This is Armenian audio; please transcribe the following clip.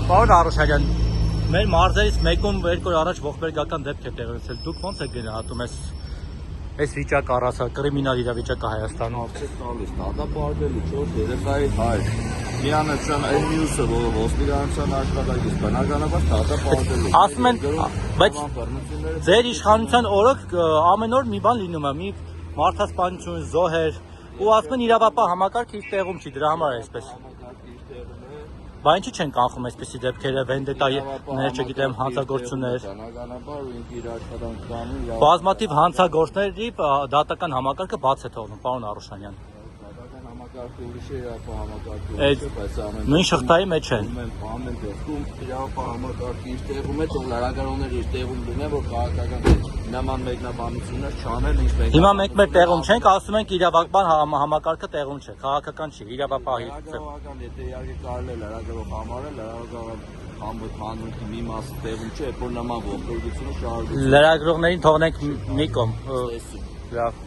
Պարոն Արուշանյան, մեր մարզերից մեկում 2 օր առաջ ողբերգական դեպք է տեղի ունեցել։ Դուք ո՞նց եք գնահատում այս վիճակը առասար կրիմինալ իրավիճակը Հայաստանում։ Արդյոք տալիս, դատապարտելի 4 երեխայի հայր։ Միանացան այն մյուսը, որ ոստիկանության աշխատակից, բնականաբար դատապարտելի։ Ասում են, բայց ձեր իշխանության օրոք ամեն օր մի բան լինում է, մի մարդասպանություն, զոհեր, ու ասում են իրավապահ համակարգը իր տեղում չի, դրա համար է այսպես։ Բա ինչի չեն կանխում այսպիսի դեպքերը, վենդետաներ, չգիտեմ, հանցագործություններ։ Բազմաթիվ հանցագործների դատական համակարգը բաց է թողնում, պարոն Արուշանյան։ Նույն շղթայի մեջ են։ Ամեն դեպքում իրավապահ համակարգը իր տեղում է, թող լրագրողները իր տեղում լինեն, որ քաղաքական նման մեկնաբանություններ չանեն, ինչ մենք։ Հիմա մենք մեր տեղում չենք, ասում ենք իրավական համակարգը տեղում չէ, քաղաքական չի, իրավապահի։ Քաղաքական, եթե իհարկե կարելի է լրագրող համարել, լրագրողի հանրության մի մասը տեղում չէ, որ նման ողբերգությունը շարունակվի։ Լրագրողներին թողնենք մի կողմ։ Լավ։